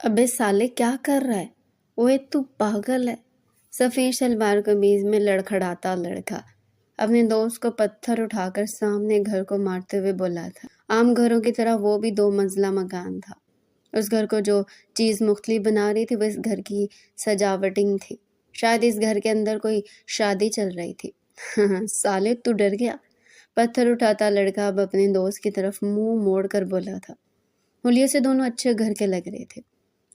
ابے سالے کیا کر رہا ہے؟ اوے تو پاگل ہے۔ سفید شلوار قمیض میں لڑکھڑاتا لڑکا اپنے دوست کو پتھر اٹھا کر سامنے گھر کو مارتے ہوئے بولا تھا۔ عام گھروں کی طرح وہ بھی 2 منزلہ مکان تھا۔ اس گھر کو جو چیز مختلف بنا رہی تھی وہ اس گھر کی سجاوٹنگ تھی۔ شاید اس گھر کے اندر کوئی شادی چل رہی تھی۔ سالے تو ڈر گیا؟ پتھر اٹھاتا لڑکا اب اپنے دوست کی طرف منہ موڑ کر بولا تھا۔ حلیے سے دونوں اچھے گھر کے لگ رہے تھے،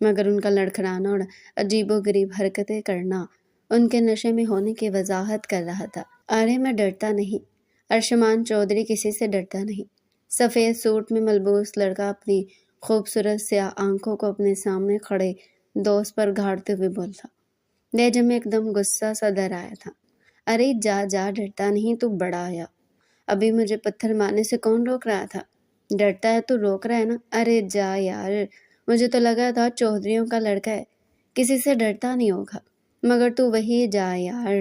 مگر ان کا لڑکھڑانا اور عجیب و غریب حرکتیں کرنا ان کے نشے میں ہونے کی وضاحت کر رہا تھا۔ ارے میں ڈرتا نہیں، ارشمان چودھری کسی سے ڈرتا نہیں۔ سفید سوٹ میں ملبوس لڑکا اپنی خوبصورت سیاہ آنکھوں کو اپنے سامنے کھڑے دوست پر گھاڑتے ہوئے بولا۔ لہجے میں ایک دم غصہ سا در آیا تھا۔ ارے جا جا، ڈرتا نہیں تو بڑا آیا۔ ابھی مجھے پتھر مارنے سے کون روک رہا تھا؟ ڈرتا ہے تو روک رہا ہے نا؟ ارے جا یار، مجھے تو لگا تھا چودھریوں کا لڑکا ہے، کسی سے ڈرتا نہیں ہوگا، مگر تو وہی جا یار۔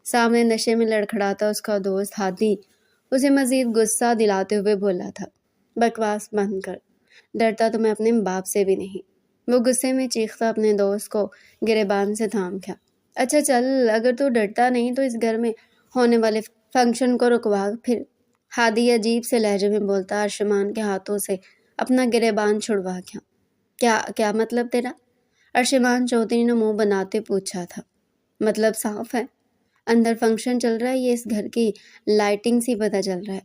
سامنے نشے میں لڑکھڑاتا اس کا دوست ہادی اسے مزید غصہ دلاتے ہوئے بولا تھا۔ بکواس بند کر، ڈرتا تو میں اپنے باپ سے بھی نہیں۔ وہ غصے میں چیختا اپنے دوست کو گریبان سے تھام گیا۔ اچھا چل، اگر تو ڈرتا نہیں تو اس گھر میں ہونے والے فنکشن کو رکوا پھر۔ ہادی عجیب سے لہجے میں بولتا ارشمان کے ہاتھوں سے اپنا گریبان چھڑوا گیا۔ کیا مطلب تیرا؟ ارشمان چودھری نے منہ بناتے پوچھا تھا۔ مطلب صاف ہے، اندر فنکشن چل رہا ہے، یہ اس گھر کی لائٹنگ سے پتہ چل رہا ہے،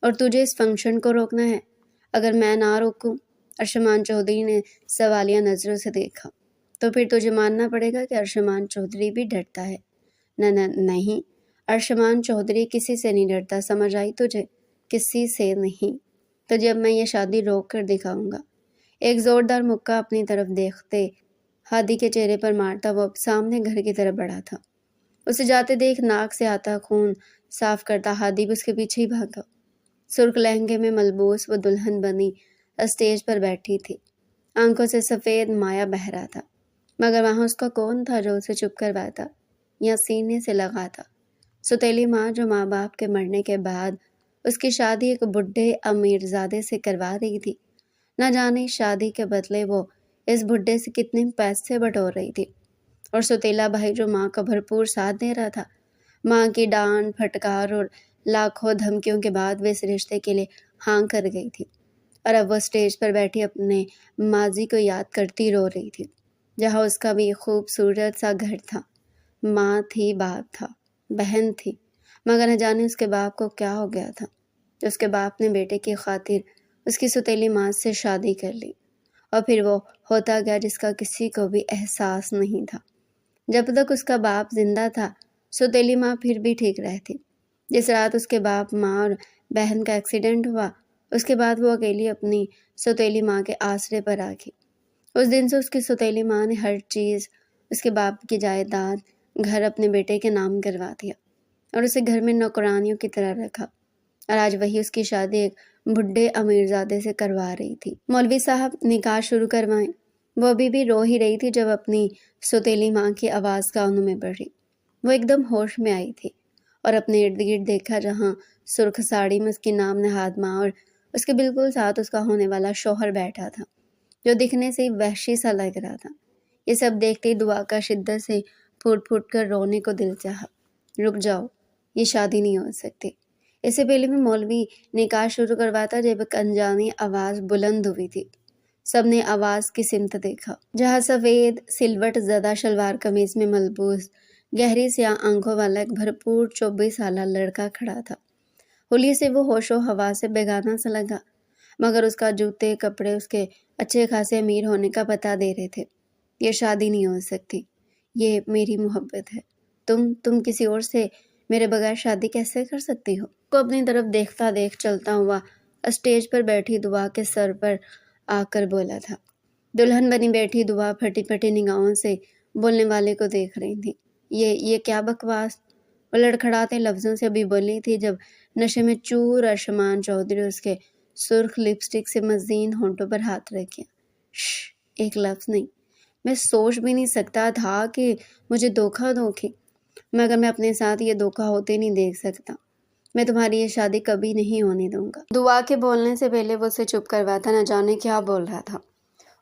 اور تجھے اس فنکشن کو روکنا ہے۔ اگر میں نہ روکوں، ارشمان چودھری نے سوالیہ نظروں سے دیکھا، تو پھر تجھے ماننا پڑے گا کہ ارشمان چودھری بھی ڈرتا ہے۔ نہیں، ارشمان چودھری کسی سے نہیں ڈرتا، سمجھ آئی تجھے؟ کسی سے نہیں۔ تجھے اب میں یہ شادی روک کر دکھاؤں گا۔ ایک زوردار مکہ اپنی طرف دیکھتے ہادی کے چہرے پر مارتا وہ اب سامنے گھر کی طرف بڑھا تھا۔ اسے جاتے دیکھ ناک سے آتا خون صاف کرتا ہادی بھی اس کے پیچھے ہی بھاگا۔ سرخ لہنگے میں ملبوس وہ دلہن بنی اسٹیج پر بیٹھی تھی، آنکھوں سے سفید مایا بہہ رہا تھا، مگر وہاں اس کا کون تھا جو اسے چپ کرواتا یا سینے سے لگاتا؟ سوتیلی ماں جو ماں باپ کے مرنے کے بعد اس کی شادی ایک بڈھے امیر زادے سے کروا رہی تھی۔ نہ جانے شادی کے بدلے وہ اس بڈھے سے کتنے پیسے بٹور رہی تھی، اور سوتیلا بھائی جو ماں کا بھرپور ساتھ دے رہا تھا۔ ماں کی ڈانٹ پھٹکار اور لاکھوں دھمکیوں کے بعد وہ اس رشتے کے لیے ہاں کر گئی تھی، اور اب وہ اسٹیج پر بیٹھی اپنے ماضی کو یاد کرتی رو رہی تھی، جہاں اس کا بھی خوبصورت سا گھر تھا، ماں تھی، باپ تھا، بہن تھی، مگر نہ جانے اس کے باپ کو کیا ہو گیا تھا۔ اس کے باپ نے بیٹے کی خاطر اس کی سوتیلی ماں سے شادی کر لی، اور پھر وہ ہوتا گیا جس کا کسی کو بھی احساس نہیں تھا۔ جب تک اس کا باپ زندہ تھا سوتیلی ماں پھر بھی ٹھیک رہتی۔ جس رات اس کے باپ، ماں اور بہن کا ایکسیڈنٹ ہوا، اس کے بعد وہ اکیلی اپنی سوتیلی ماں کے آسرے پر آ گئی۔ اس دن سے اس کی سوتیلی ماں نے ہر چیز، اس کے باپ کی جائیداد، گھر اپنے بیٹے کے نام کروا دیا، اور اسے گھر میں نوکرانیوں کی طرح رکھا، اور آج وہی اس کی شادی ایک بڈھے امیر زادے سے کروا رہی تھی۔ مولوی صاحب نکاح شروع کروائیں۔ وہ ابھی بھی رو ہی رہی تھی جب اپنی سوتیلی ماں کی آواز کانوں میں پڑی۔ وہ ایک دم ہوش میں آئی تھی اور اپنے ارد گرد دیکھا، جہاں سرخ ساڑی میں اس کی نام نہاد ماں اور اس کے بالکل ساتھ اس کا ہونے والا شوہر بیٹھا تھا، جو دکھنے سے وحشی سا لگ رہا تھا۔ یہ سب دیکھتے ہی دعا کا شدت سے پھوٹ پھوٹ کر رونے کو دل چاہا۔ رک جاؤ، یہ شادی نہیں ہو سکتی۔ اس سے پہلے بھی مولوی نکاح شروع کرواتا جب ایک انجانی آواز بلند ہوئی تھی۔ سب نے آواز کی سمت دیکھا، جہاں سفید سلوٹ زدہ شلوار قمیض میں ملبوس گہری سیاہ آنکھوں والا ایک بھرپور 24 سالہ لڑکا کھڑا تھا۔ حلیے سے وہ ہوش و حواس سے بیگانہ سا لگا، مگر اس کا جوتے کپڑے اس کے اچھے خاصے امیر ہونے کا پتہ دے رہے تھے۔ یہ شادی نہیں ہو سکتی، یہ میری محبت ہے، تم کسی اور سے میرے بغیر شادی کیسے کر سکتی ہو؟ کو اپنی طرف دیکھتا دیکھ چلتا ہوا اسٹیج پر بیٹھی دعا کے سر پر آ کر بولا تھا۔ دلہن بنی بیٹھی دعا پھٹی پھٹی نگاہوں سے بولنے والے کو دیکھ رہی تھی۔ یہ کیا بکواس؟ وہ لڑکھڑاتے لفظوں سے ابھی بولی تھی جب نشے میں چور ارشمان چودھری اس کے سرخ لپسٹک سے مزین ہونٹوں پر ہاتھ رکھ گیا۔ ایک لفظ نہیں، میں سوچ بھی نہیں سکتا تھا کہ مجھے دھوکہ دوگی، مگر میں اپنے ساتھ یہ دھوکہ ہوتے نہیں دیکھ سکتا۔ میں تمہاری یہ شادی کبھی نہیں ہونے دوں گا۔ دعا کے بولنے سے پہلے وہ اسے چپ کرواتا، نہ جانے کیا بول رہا تھا۔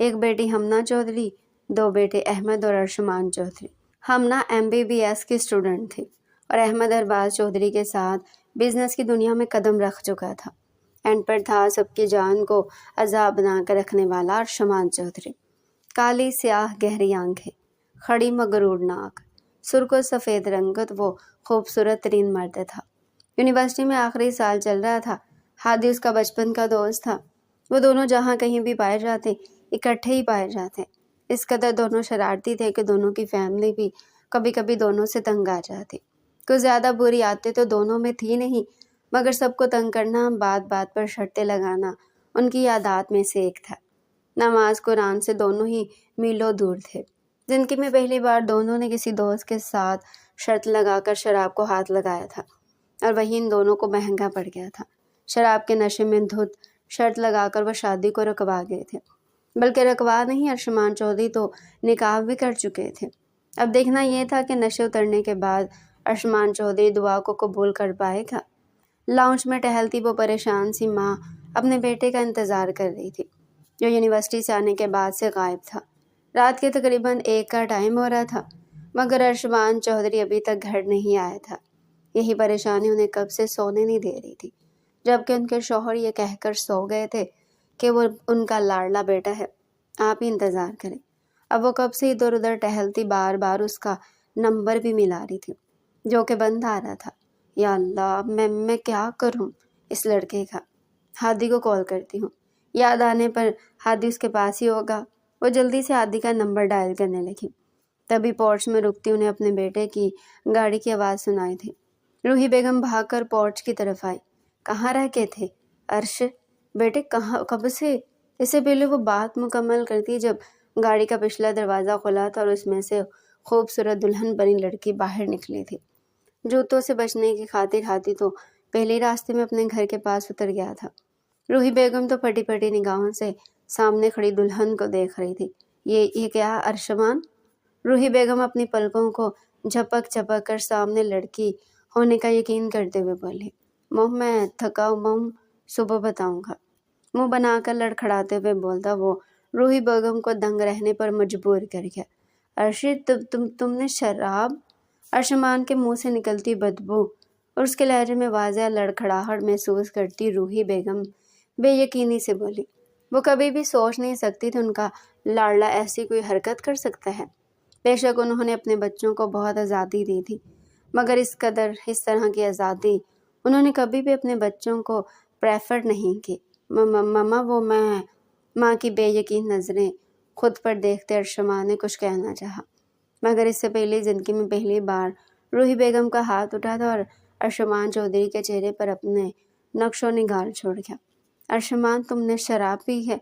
ایک بیٹی ہمنا چودھری، 2 بیٹے احمد اور ارشمان چودھری۔ ہمنا MBBS کی اسٹوڈنٹ تھی اور احمد ارباز چودھری کے ساتھ بزنس کی دنیا میں قدم رکھ چکا تھا۔ اینڈ پر تھا سب کی جان کو عذاب بنا کر رکھنے والا ارشمان چودھری۔ کالی سیاہ گہری آنکھیں، کھڑی مغرور ناک، سرخ و سفید رنگت، وہ خوبصورت ترین مرد تھا۔ یونیورسٹی میں آخری سال چل رہا تھا۔ ہادی اس کا بچپن کا دوست تھا۔ وہ دونوں جہاں کہیں بھی پائے جاتے اکٹھے ہی پائے جاتے۔ اس قدر دونوں شرارتی تھے کہ دونوں کی فیملی بھی کبھی کبھی دونوں سے تنگ آ جاتی۔ کچھ زیادہ بری عادتیں تو دونوں میں تھی نہیں، مگر سب کو تنگ کرنا، بات بات پر شرطیں لگانا ان کی عادات میں سے ایک تھا۔ نماز قرآن سے دونوں ہی میلوں دور تھے۔ زندگی میں پہلی بار دونوں نے کسی دوست کے ساتھ شرط لگا کر شراب کو ہاتھ لگایا تھا، اور وہی ان دونوں کو مہنگا پڑ گیا تھا۔ شراب کے نشے میں دھت شرط لگا کر وہ شادی کو رکوا گئے تھے، بلکہ رکوا نہیں، ارشمان چودھری تو نکاح بھی کر چکے تھے۔ اب دیکھنا یہ تھا کہ نشے اترنے کے بعد ارشمان چودھری دعا کو قبول کر پائے گا۔ لاؤنج میں ٹہلتی وہ پریشان سی ماں اپنے بیٹے کا انتظار کر رہی تھی، جو یونیورسٹی سے آنے کے بعد سے غائب تھا۔ رات کے تقریباً 1 کا ٹائم ہو رہا تھا، مگر ارشمان چودھری ابھی تک گھر نہیں آیا تھا۔ یہی پریشانی انہیں کب سے سونے نہیں دے رہی تھی، جبکہ ان کے شوہر یہ کہہ کر سو گئے تھے کہ وہ ان کا لاڈلا بیٹا ہے، آپ ہی انتظار کریں۔ اب وہ کب سے ادھر ادھر ٹہلتی، بار بار اس کا نمبر بھی ملا رہی تھی، جو کہ بند آ رہا تھا۔ یا اللہ، اب میں کیا کروں اس لڑکے کا؟ ہادی کو کال کرتی ہوں۔ یاد آنے پر ہادی اس کے پاس ہی ہوگا۔ وہ جلدی سے ہادی کا نمبر ڈائل کرنے لگی۔ تبھی پورچ میں رکتی انہیں اپنے بیٹے کی گاڑی کی آواز سنائی تھی۔ روحی بیگم بھاگ کر پورچ کی طرف آئی۔ کہاں رہ گئے تھے عرش؟ بیٹے کب سے؟ اس سے پہلے وہ بات مکمل کرتی جب گاڑی کا پچھلا دروازہ کھلا تھا اور اس میں سے خوبصورت دلہن بنی لڑکی باہر نکلی تھی۔ جوتوں سے بچنے کی خاطر ہاتھی تو پہلے راستے میں اپنے گھر کے پاس اتر گیا تھا۔ روحی بیگم تو پھٹی پھٹی نگاہوں سے سامنے کھڑی دلہن کو دیکھ رہی تھی۔ یہ کیا ارشمان؟ روحی بیگم اپنی پلکوں کو جھپک جھپک کر سامنے لڑکی ہونے کا یقین کرتے ہوئے بولی، میں تھکا ہوا ہوں، صبح بتاؤں گا۔ منہ بنا کر لڑکھڑاتے ہوئے بولتا وہ روحی بیگم کو دنگ رہنے پر مجبور کر گیا۔ ارشد، تم نے شراب؟ ارشمان کے منہ سے نکلتی بدبو اور اس کے لہجے میں واضح لڑکھڑاہٹ محسوس کرتی روحی بیگم بے یقینی سے بولی، وہ کبھی بھی سوچ نہیں سکتی تھی ان کا لاڈلا ایسی کوئی حرکت کر سکتا ہے۔ بے شک انہوں نے اپنے بچوں کو بہت آزادی دی تھی، مگر اس طرح کی آزادی انہوں نے کبھی بھی اپنے بچوں کو پریفر نہیں کی۔ ماما، وہ میں ماں کی بے یقین نظریں خود پر دیکھتے ارشمان نے کچھ کہنا چاہا، مگر اس سے پہلے زندگی میں پہلی بار روحی بیگم کا ہاتھ اٹھا تھا اور ارشمان چودھری کے چہرے پر اپنے نقش و نگار چھوڑ گیا۔ ارشمان، تم نے شراب پی ہے؟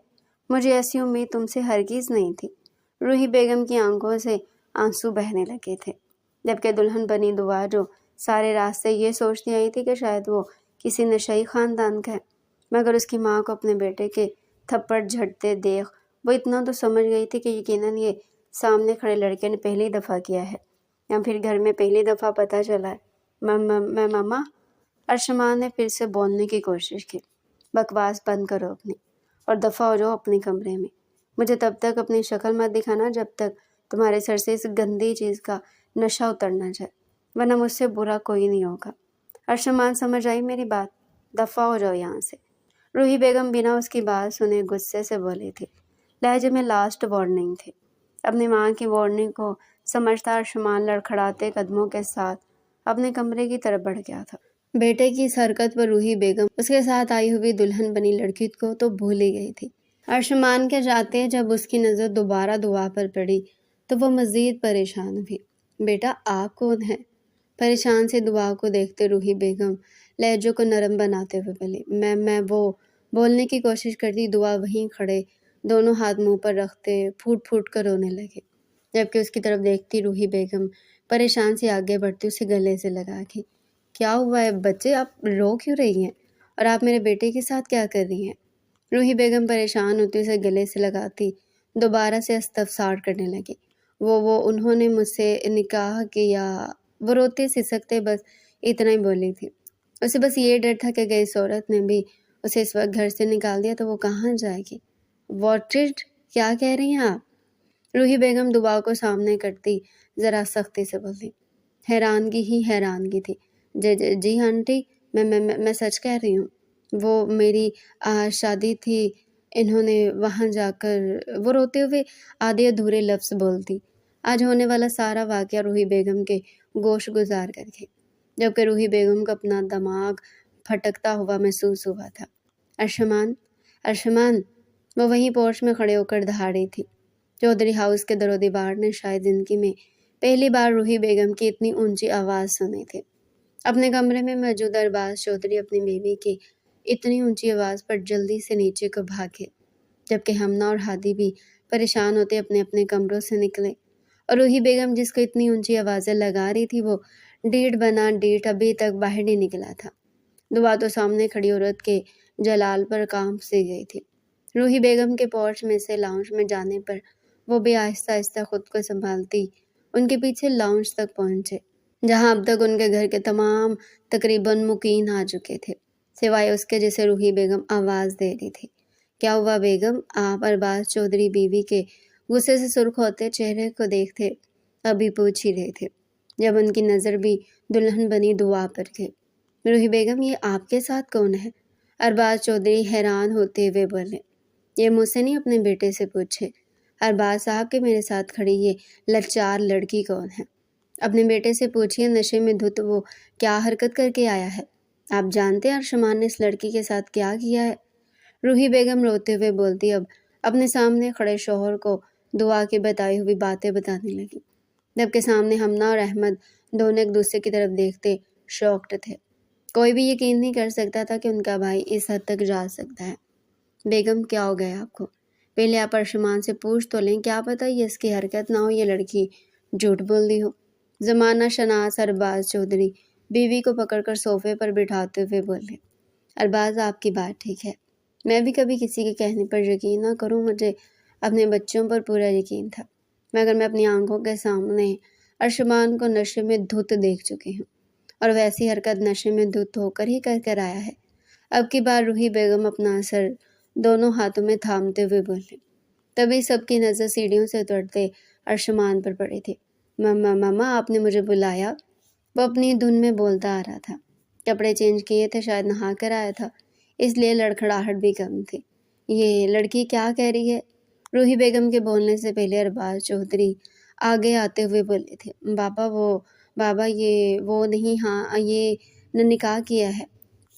مجھے ایسی امید تم سے ہرگز نہیں تھی۔ روحی بیگم کی آنکھوں سے آنسو بہنے لگے تھے، جبکہ دلہن بنی دعا جو سارے راستے یہ سوچتی آئی تھی کہ شاید وہ کسی نشئی خاندان کا ہے، مگر اس کی ماں کو اپنے بیٹے کے تھپڑ جھڑتے دیکھ وہ اتنا تو سمجھ گئی تھی کہ یقیناً یہ سامنے کھڑے لڑکے نے پہلی دفعہ کیا ہے، یا پھر گھر میں پہلی دفعہ پتہ چلا ہے۔ ماما، ارشمان نے پھر سے بولنے کی کوشش کی۔ بکواس بند کرو اپنی اور دفع ہو جاؤ اپنے کمرے میں۔ مجھے تب تک اپنی شکل مت دکھانا جب تک تمہارے سر سے اس گندی چیز کا نشہ اتر نہ جائے، ورنہ مجھ سے برا کوئی نہیں ہوگا۔ ارشمان، سمجھ آئی میری بات؟ دفع ہو جاؤ یہاں سے۔ روحی بیگم بنا اس کی بات سنے غصے سے بولی تھی، لہجے میں لاسٹ وارننگ تھی۔ اپنی ماں کی وارننگ کو سمجھتا ارشمان لڑکھڑاتے قدموں کے ساتھ اپنے کمرے کی طرف بڑھ گیا تھا۔ بیٹے کی اس حرکت پر روحی بیگم اس کے ساتھ آئی ہوئی دلہن بنی لڑکی کو تو بھول ہی گئی تھی۔ ارشمان کے جاتے جب اس کی نظر دوبارہ دعا پر پڑی تو وہ مزید پریشان ہوئی۔ بیٹا، آپ کون ہیں؟ پریشان سے دعا کو دیکھتے روحی بیگم لہجوں کو نرم بناتے ہوئے بولی، میں وہ بولنے کی کوشش کرتی دعا وہیں کھڑے دونوں ہاتھ منہ پر رکھتے پھوٹ پھوٹ کر رونے لگے، جبکہ اس کی طرف دیکھتی روحی بیگم پریشان سے آگے بڑھتی اسے گلے سے لگا کے، کیا ہوا ہے بچے، آپ رو کیوں رہی ہیں؟ اور آپ میرے بیٹے کے ساتھ کیا کر رہی ہیں؟ روحی بیگم پریشان ہوتی اسے گلے سے لگاتی دوبارہ سے استفسار کرنے لگی۔ وہ انہوں نے مجھ سے نکاح کیا۔ وہ روتے سسکتے بس اتنا ہی بولی تھی۔ اسے بس یہ ڈر تھا کہ اس عورت نے بھی اسے اس وقت گھر سے نکال دیا تو وہ کہاں جائے گی۔ واٹ ڈڈ کیا کہہ رہی ہیں آپ؟ روحی بیگم دعا کو سامنے کرتی ذرا سختی سے بولی۔ حیرانگی ہی حیرانگی تھی۔ جی آنٹی، میں سچ کہہ رہی ہوں۔ وہ میری شادی تھی، انہوں نے وہاں جا کر، وہ روتے ہوئے آدھے ادھورے لفظ بولتی۔ آج ہونے والا سارا واقعہ روحی بیگم کے گوش گزار کر کے، جبکہ روحی بیگم کو اپنا دماغ پھٹکتا ہوا محسوس ہوا تھا۔ ارشمان، وہ وہیں پورچ میں کھڑے ہو کر دہاڑی تھی۔ چودھری ہاؤس کے در و دیوار نے شاید زندگی میں پہلی بار روحی بیگم کی اتنی اونچی آواز سنی تھی۔ اپنے کمرے میں موجود ارباز چودھری اپنی بیوی کی اتنی اونچی آواز پر جلدی سے نیچے کو بھاگے، جبکہ ہمنا اور ہادی بھی پریشان ہوتے اپنے اپنے کمروں سے نکلے، اور روحی بیگم جس کو اتنی اونچی آوازیں لگا رہی تھی وہ ڈیڑھ بنا ڈیڑھ ابھی تک باہر نہیں نکلا تھا۔ دعا تو سامنے کھڑی عورت کے جلال پر کانپ سی گئی تھی۔ روحی بیگم کے پورچ میں سے لاؤنج میں جانے پر وہ بھی آہستہ آہستہ خود کو سنبھالتی ان کے پیچھے لاؤنج تک پہنچے، جہاں اب تک ان کے گھر کے تمام تقریباً مقیم آ چکے تھے، سوائے اس کے جسے روحی بیگم آواز دے رہی تھی۔ کیا ہوا بیگم؟ آپ ارباز چودھری بیوی کے غصے سے سرخ ہوتے چہرے کو دیکھتے ابھی پوچھ ہی رہے تھے، جب ان کی نظر بھی دلہن بنی دعا پر گئی۔ روحی بیگم، یہ آپ کے ساتھ کون ہے؟ ارباز چودھری حیران ہوتے ہوئے بولے۔ یہ مجھ سے نہیں، اپنے بیٹے سے پوچھے۔ ارباز صاحب کے میرے ساتھ کھڑی یہ لچار لڑکی کون ہے؟ اپنے بیٹے سے پوچھیے، نشے میں دھت وہ کیا حرکت کر کے آیا ہے؟ آپ جانتے ہیں ارشمان نے اس لڑکی کے ساتھ کیا کیا ہے؟ روحی بیگم روتے ہوئے بولتی، اب اپنے سامنے کھڑے شوہر کو دعا کی بتائی ہوئی باتیں بتانے لگی، جبکہ سامنے ہمنا اور احمد دونوں ایک دوسرے کی طرف دیکھتے شاکڈ تھے۔ کوئی بھی یقین نہیں کر سکتا تھا کہ ان کا بھائی اس حد تک جا سکتا ہے۔ بیگم، کیا ہو گیا آپ کو؟ پہلے آپ ارشمان سے پوچھ تو لیں، کیا پتہ یہ اس کی حرکت نہ ہو، یہ لڑکی جھوٹ بول دی ہو۔ زمانہ شناس ارباز چودھری بیوی کو پکڑ کر صوفے پر بٹھاتے ہوئے بولے۔ ارباز، آپ کی بات ٹھیک ہے، میں بھی کبھی کسی کے کہنے پر یقین نہ کروں، مجھے اپنے بچوں پر پورا یقین تھا، مگر میں اپنی آنکھوں کے سامنے ارشمان کو نشے میں دھت دیکھ چکی ہوں، اور ویسی حرکت نشے میں دھت ہو کر ہی کر آیا ہے۔ اب کی بار روحی بیگم اپنا سر دونوں ہاتھوں میں تھامتے ہوئے بولے۔ تبھی سب کی نظر سیڑھیوں سے اترتے ارشمان پر پڑی تھی۔ ماما، آپ نے مجھے بلایا؟ وہ اپنی دھن میں بولتا آ رہا تھا۔ کپڑے چینج کیے تھے، شاید نہا کر آیا تھا، اس لیے لڑکھڑاہٹ بھی کم تھی۔ یہ لڑکی کیا کہہ رہی ہے؟ روحی بیگم کے بولنے سے پہلے ارباز چودھری آگے آتے ہوئے بولے تھے۔ بابا یہ وہ نہیں، ہاں یہ نہ نکاح کیا ہے،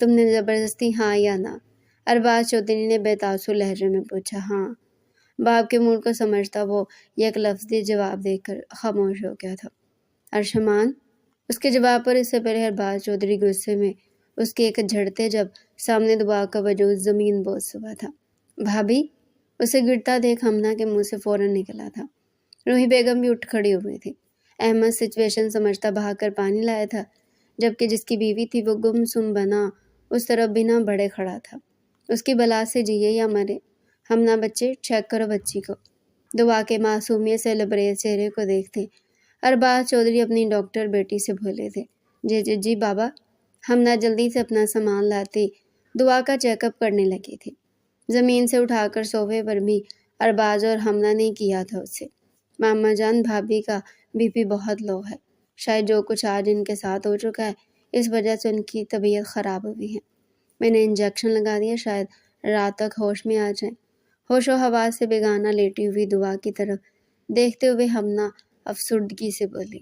تم نے زبردستی ہاں یا نہ؟ ارباز چودھری نے بے تاثر لہجے میں پوچھا۔ ہاں، باپ کے موڈ کو سمجھتا وہ یک لفظی جواب دے کر خاموش ہو گیا تھا۔ ارشمان، اس کے جواب پر اس سے پہلے ارباز چودھری غصے میں اس کے ایک جھڑتے جب سامنے دعا کا وجود زمین بوس ہوا تھا۔ بھابھی، اسے گرتا دیکھ ہمنا کے منہ سے فوراً نکلا تھا۔ روحی بیگم بھی اٹھ کھڑی ہوئی تھی۔ احمد سچویشن سمجھتا بھاگ کر پانی لایا تھا، جبکہ جس کی بیوی تھی وہ گم سم بنا اس طرف بنا بڑے کھڑا تھا۔ اس کی بلا سے جیے یا مرے۔ ہمنا بچے، چیک کرو بچی کو۔ دعا کے معصومیت سے لبریز چہرے کو دیکھتے ارباز چودھری اپنی ڈاکٹر بیٹی سے بولے تھے۔ جی بابا۔ ہمنا جلدی سے اپنا سامان لاتی دعا کا چیک اپ کرنے لگی تھی۔ زمین سے اٹھا کر صوفے پر بھی ارباز اور ہمنا نے کیا تھا اسے۔ ماما جان، بھابھی کا بی پی بہت لو ہے، شاید جو کچھ آج ان کے ساتھ ہو چکا ہے اس وجہ سے ان کی طبیعت خراب ہوئی ہے۔ میں نے انجیکشن لگا دیا، شاید رات تک ہوش میں آ جائیں۔ ہوش و حواس سے بیگانہ لیٹی ہوئی دعا کی طرف دیکھتے ہوئے ہمنا افسردگی سے بولی۔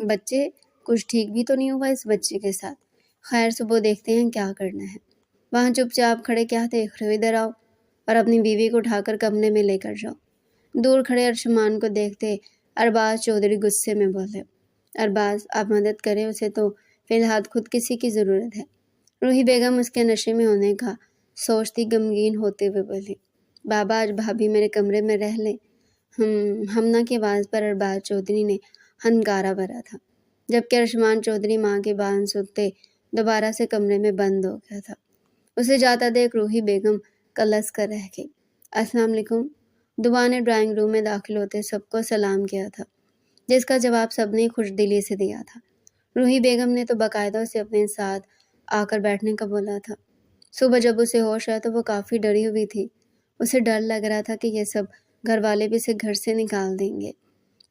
بچے، کچھ ٹھیک بھی تو نہیں ہوا اس بچے کے ساتھ؟ خیر، صبح دیکھتے ہیں کیا کرنا ہے۔ وہاں چپ چاپ کھڑے کیا دیکھ رہے ہو؟ ادھر آؤ اور اپنی بیوی کو اٹھا کر کمرے میں لے کر جاؤ۔ دور کھڑے ارشمان کو دیکھتے ارباز چودھری غصے میں بولے۔ ارباز، آپ مدد کریں، اسے تو فی الحال خود کسی کی ضرورت ہے۔ روحی بیگم اس کے نشے میں ہونے کا سوچتی غمگین ہوتے ہوئے بولی۔ بابا، آج بھابھی میرے کمرے میں رہ لیں۔ ہمنا کی آواز پر ارباز چودھری نے ہنکارا بھرا تھا، جبکہ ارشمان چودھری ماں کے بان سنتے دوبارہ سے کمرے میں بند ہو گیا تھا۔ اسے جاتا دیکھ روحی بیگم کلس کر رہ گئی۔ السلام علیکم۔ دعا نے ڈرائنگ روم میں داخل ہوتے سب کو سلام کیا تھا، جس کا جواب سب نے خوش دلی سے دیا تھا۔ روحی بیگم نے تو باقاعدہ اسے اپنے ساتھ آ کر بیٹھنے کا بولا تھا۔ صبح جب اسے ہوش آیا تو وہ کافی ڈری ہوئی تھی۔ اسے ڈر لگ رہا تھا کہ یہ سب گھر والے بھی اسے گھر سے نکال دیں گے،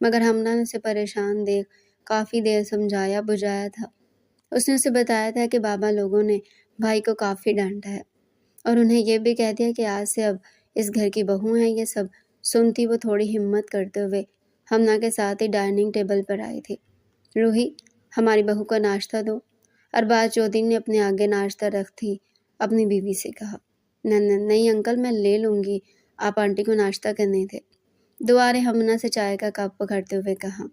مگر ہمنا نے اسے پریشان دیکھ کافی دیر سمجھایا بجھایا تھا۔ اس نے اسے بتایا تھا کہ بابا لوگوں نے بھائی کو کافی ڈانٹا ہے اور انہیں یہ بھی کہہ دیا کہ آج سے اب اس گھر کی بہو ہیں۔ یہ سب سنتی وہ تھوڑی ہمت کرتے ہوئے ہمنا کے ساتھ ہی ڈائننگ ٹیبل پر آئی تھی۔ روحی، ہماری بہو کو ناشتہ دو۔ ارباز چودھری نے اپنے آگے ناشتہ رکھتی اپنی بیوی سے کہا۔ نہیں انکل، میں لے لوں گی، آپ آنٹی کو ناشتہ کرنے تھے۔ دعا نے ہمنا سے چائے کا کپ پکڑتے ہوئے کہا۔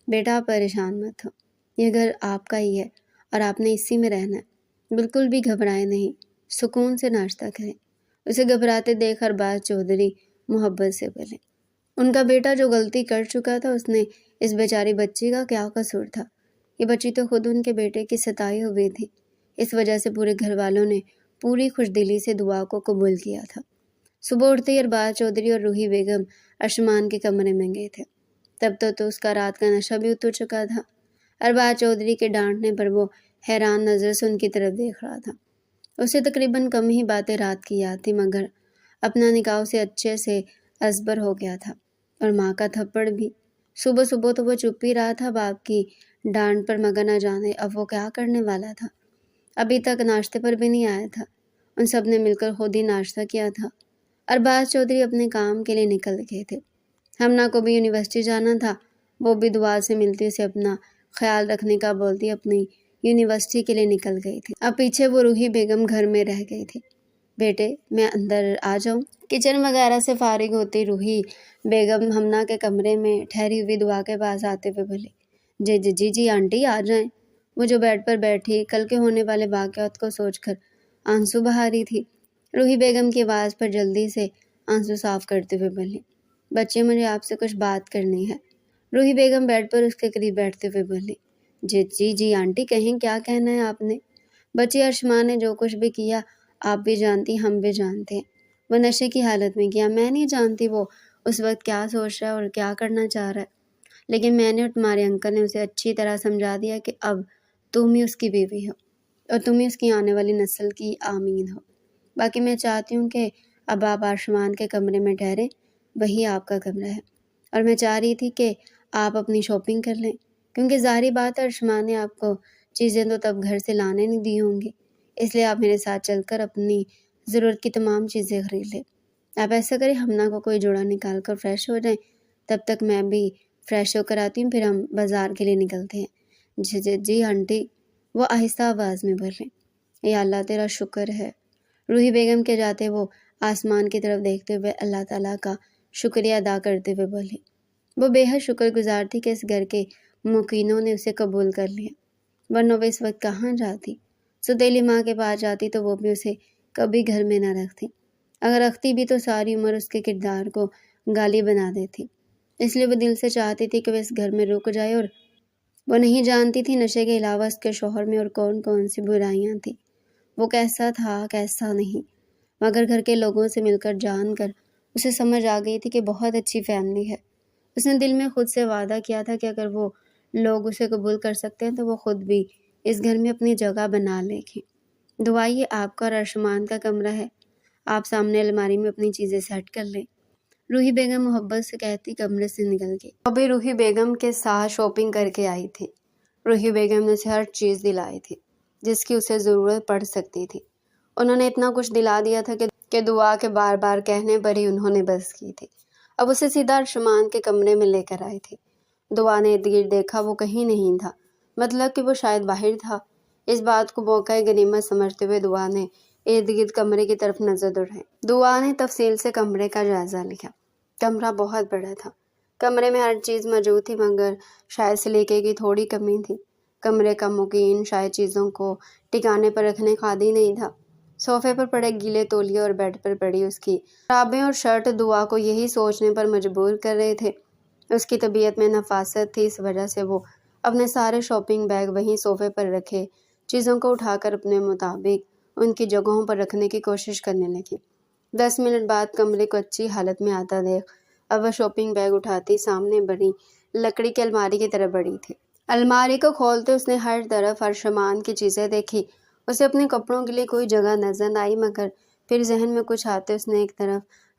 بیٹا آپ پریشان مت ہو، یہ گھر آپ کا ہی ہے اور آپ نے اسی میں رہنا ہے، بالکل بھی گھبرائے نہیں، سکون سے ناشتہ کریں۔ اسے گھبراتے دیکھ ارباز چودھری محبت سے بولے۔ ان کا بیٹا جو غلطی کر چکا تھا اس نے اس بیچاری بچی کا کیا قصور تھا؟ یہ بچی تو خود ان کے بیٹے کی ستائی ہوئی تھی، اس وجہ سے پورے گھر والوں نے پوری خوش دلی سے دعا کو قبول کیا تھا۔ صبح اٹھتے ہی ارباز چودھری اور روحی بیگم ارشمان کے کمرے میں گئے تھے۔ تب تو اس کا رات کا نشہ بھی اتر چکا تھا۔ ارباز چودھری کے ڈانٹنے پر وہ حیران نظر سے ان کی طرف دیکھ رہا تھا۔ اسے تقریباً کم ہی باتیں رات کی یاد تھی، مگر اپنا نکاح سے اچھے سے ازبر ہو گیا تھا، اور ماں کا تھپڑ بھی۔ صبح صبح تو وہ چپ ہی رہا تھا باپ کی ڈانٹ پر، مگر نہ جانے اب وہ کیا کرنے والا تھا۔ ابھی تک ناشتے پر بھی نہیں آیا تھا، ان سب نے مل کر خود ہی ناشتہ کیا تھا۔ ارباز چودھری اپنے کام کے لیے نکل گئے تھے۔ ہمنا کو بھی یونیورسٹی جانا تھا، وہ بھی دعا سے ملتی اسے اپنا خیال رکھنے کا بولتی اپنی یونیورسٹی کے لیے نکل گئی تھی۔ اب پیچھے وہ روحی بیگم گھر میں رہ گئی تھی۔ بیٹے، میں اندر آ جاؤں؟ کچن وغیرہ سے فارغ ہوتی روحی بیگم ہمنا کے کمرے میں ٹھہری ہوئی دعا کے پاس آتے ہوئے بولے، جی آنٹی آ جائیں۔ وہ جو بیڈ پر بیٹھی کل کے ہونے والے واقعات کو سوچ کر آنسو بہا رہی تھی۔ روحی بیگم کی آواز پر جلدی سے آنسو صاف کرتے ہوئے بولی، بچے مجھے آپ سے کچھ بات کرنی ہے۔ روحی بیگم بیڈ پر اس کے قریب بیٹھتے ہوئے بولی، جی آنٹی کہیں، کیا کہنا ہے آپ نے؟ بچی ارشمان نے جو کچھ بھی کیا آپ بھی جانتی، ہم بھی جانتے ہیں، وہ نشے کی حالت میں کیا۔ میں نہیں جانتی وہ اس وقت کیا سوچ رہا ہے اور کیا کرنا چاہ رہا ہے، لیکن میں نے اور تمہارے انکل نے اسے اچھی طرح سمجھا دیا کہ اب تم ہی اس کی بیوی ہو اور تم ہی اس کی آنے والی نسل کی آمین ہو۔ باقی میں چاہتی ہوں کہ اب آپ ارشمان کے کمرے میں ٹھہریں، وہی آپ کا کمرہ ہے، اور میں چاہ رہی تھی کہ آپ اپنی شاپنگ کر لیں، کیونکہ ظاہری بات ہے ارشمان نے آپ کو چیزیں تو تب گھر سے لانے نہیں دی ہوں گی، اس لیے آپ میرے ساتھ چل کر اپنی ضرورت کی تمام چیزیں خرید لیں۔ آپ ایسا کریں، ہمنا کو کوئی جوڑا نکال کر فریش ہو جائیں، تب تک میں بھی فریش ہو کر آتی ہوں، پھر ہم بازار کے لیے نکلتے ہیں۔ جی آنٹی، وہ آہستہ آواز میں بولے۔ یا اللہ تیرا شکر ہے۔ روحی بیگم کے جاتے وہ آسمان کی طرف دیکھتے ہوئے اللہ تعالیٰ کا شکریہ ادا کرتے ہوئے بولی۔ وہ بے حد شکر گزار تھی کہ اس گھر کے مقینوں نے اسے قبول کر لیا، ورنہ وہ اس وقت کہاں جاتی؟ ستیلی ماں کے پاس جاتی تو وہ بھی اسے کبھی گھر میں نہ رکھتی، اگر رکھتی بھی تو ساری عمر اس کے کردار کو گالی بنا دیتی۔ اس لیے وہ دل سے چاہتی تھی کہ وہ اس گھر میں رک جائے، اور وہ نہیں جانتی تھی نشے کے علاوہ اس کے شوہر میں اور کون کون سی برائیاں تھیں۔ وہ کیسا تھا کیسا نہیں، مگر گھر کے لوگوں سے مل کر جان کر اسے سمجھ آ گئی تھی کہ بہت اچھی فیملی ہے۔ اس نے دل میں خود سے وعدہ کیا تھا کہ اگر وہ لوگ اسے قبول کر سکتے ہیں تو وہ خود بھی اس گھر میں اپنی جگہ بنا لے گی۔ دعا یہ آپ کا اور ارشمان کا کمرہ ہے، آپ سامنے الماری میں اپنی چیزیں سیٹ کر لیں۔ روحی بیگم محبت سے کہتی کمرے سے نکل گئی۔ ابھی روحی بیگم کے ساتھ شاپنگ کر کے آئی تھی۔ روحی بیگم نے اسے ہر چیز دلائی تھی جس کی اسے ضرورت پڑ سکتی تھی۔ انہوں نے اتنا کچھ دلا دیا تھا کہ دعا کے بار بار کہنے پر ہی انہوں نے بس کی تھی۔ اب اسے سیدھا ارشمان کے کمرے میں لے کر آئی تھی۔ دعا نے ارد گرد دیکھا، وہ کہیں نہیں تھا، مطلب کہ وہ شاید باہر تھا۔ اس بات کو موقع غنیمت سمجھتے ہوئے دعا نے ارد گرد کمرے کی طرف نظر دوڑائی۔ دعا نے تفصیل سے کمرے کا جائزہ لیا۔ کمرہ بہت بڑا تھا، کمرے میں ہر چیز موجود تھی، مگر شاید سلیقے کی تھوڑی کمی تھی۔ کمرے کا مقیم شاید چیزوں کو ٹکانے پر رکھنے کا عادی نہیں تھا۔ صوفے پر پڑے گیلے تولیے اور بیڈ پر پڑی اس کی کتابیں اور شرٹ دعا کو یہی سوچنے پر مجبور کر رہے تھے۔ اس کی طبیعت میں نفاست تھی، اس وجہ سے وہ اپنے سارے شاپنگ بیگ وہیں صوفے پر رکھے چیزوں کو اٹھا کر اپنے مطابق ان کی جگہوں پر رکھنے کی کوشش کرنے لگی۔ 10 منٹ بعد کمرے کو اچھی حالت میں آتا دیکھ اب وہ شاپنگ بیگ اٹھاتی سامنے بڑی لکڑی کی الماری کی طرف بڑھی تھی۔ الماری کو کھولتے اس نے ہر طرف ارشمان کی چیزیں دیکھی۔ اسے اپنے کپڑوں کے لیے کوئی جگہ نظر آئی، مگر پھر ذہن میں کچھ آتے اس نے ایک طرف